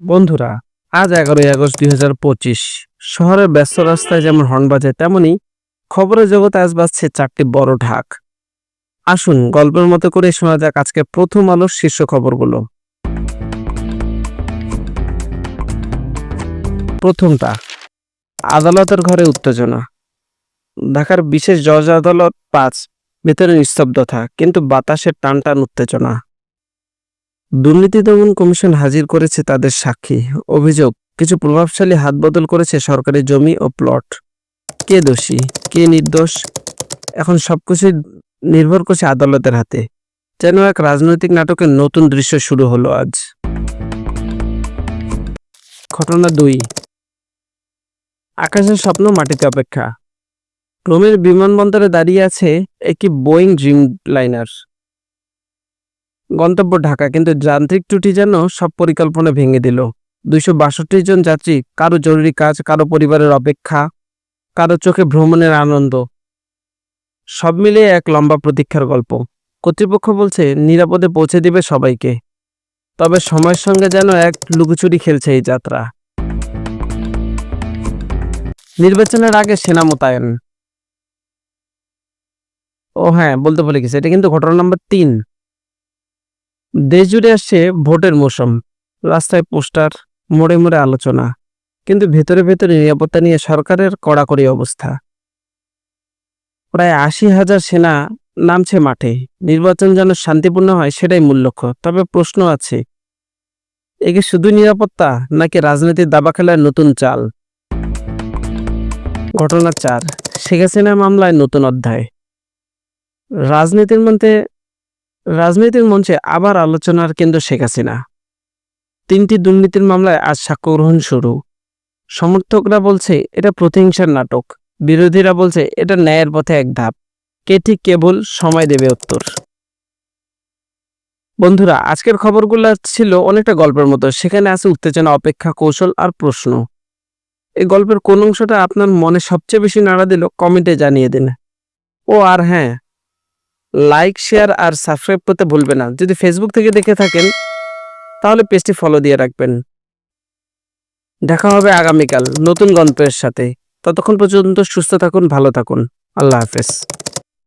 বন্ধুরা, আজ 11ই আগস্ট 2025। শহরের ব্যস্ত রাস্তায় যেমন হর্ন বাজে, তেমনি খবরের জগতে আজ বাজছে চারটি বড় ঢাক। আসুন গল্পের মতো করে শোনা যাক আজকে প্রথম আলোর শীর্ষ খবরগুলো। প্রথমটা, আদালতের ঘরে উত্তেজনা। ঢাকার বিশেষ জজ আদালত 5, ভেতরে নিস্তব্ধতা, কিন্তু বাতাসের টান টান উত্তেজনা। দুর্নীতি দমন কমিশন হাজির করেছে তাদের সাক্ষী। অভিযোগ, কিছু প্রভাবশালী হাত বদল করেছে সরকারি জমি ও প্লট। কে দোষী, কে নির্দোষ, এখন সবকিছু নির্ভর করছে আদালতের হাতে। যেন এক রাজনৈতিক নাটকের নতুন দৃশ্য শুরু হলো আজ। ঘটনা 2, আকাশের স্বপ্ন মাটিতে অপেক্ষা। রোমের বিমানবন্দরে দাঁড়িয়ে আছে একটি বোয়িং ড্রিম লাইনার। গন্তব্য ঢাকা, কিন্তু যান্ত্রিক ত্রুটি যেন সব পরিকল্পনা ভেঙে দিল। 262 জন যাত্রী, কারো জরুরি কাজ, কারো পরিবারের অপেক্ষা, কারো চোখে ভ্রমণের আনন্দ। সব মিলিয়ে এক লম্বা প্রতীক্ষার গল্প। কর্তৃপক্ষ বলছে নিরাপদে পৌঁছে দিবে সবাইকে, তবে সময়ের সঙ্গে যেন এক লুকোচুরি খেলছে এই যাত্রা। নির্বাচনের আগে সেনা মোতায়েন। ও হ্যাঁ, বলতে ভুলে গেছি, এটা কিন্তু ঘটনা নাম্বার 3। দেশ জুড়ে আসছে ভোটের মৌসুম। রাস্তায় পোস্টার, মোড়ে মোড়ে আলোচনা, কিন্তু ভেতরে ভেতরে নিরাপত্তা নিয়ে সরকারের কড়াকড়ি অবস্থা। প্রায় 80,000 সেনা নামছে মাঠে। নির্বাচন যেন শান্তিপূর্ণ হয়, সেটাই মূল লক্ষ্য। তবে প্রশ্ন আছে, একে শুধু নিরাপত্তা, নাকি রাজনীতির দাবা খেলার নতুন চাল? ঘটনা 4, শেখ হাসিনা মামলায় নতুন অধ্যায়। রাজনীতির মঞ্চে আবার আলোচনার কেন্দ্র শেখ হাসিনা। 3টি দুর্নীতির মামলায় আজ সাক্ষ্য গ্রহণ শুরু। সমর্থকরা বলছে এটা প্রতিহিংসার নাটক, বিরোধীরা বলছে এটা ন্যায়ের পথে এক ধাপ। কে ঠিক কে ভুল, সময় দেবে উত্তর। বন্ধুরা, আজকের খবরগুলো ছিল অনেকটা গল্পের মতো। সেখানে আছে উত্তেজনা, অপেক্ষা, কৌশল আর প্রশ্ন। এই গল্পের কোন অংশটা আপনার মনে সবচেয়ে বেশি নাড়া দিল কমেন্টে জানিয়ে দিন। ও আর হ্যাঁ, লাইক, শেয়ার আর সাবস্ক্রাইব করতে ভুলবেন না। যদি ফেসবুক থেকে দেখে থাকেন তাহলে পেজটি ফলো দিয়ে রাখবেন। দেখা হবে আগামীকাল নতুন গল্পের সাথে। ততক্ষণ পর্যন্ত সুস্থ থাকুন, ভালো থাকুন। আল্লাহ হাফেজ।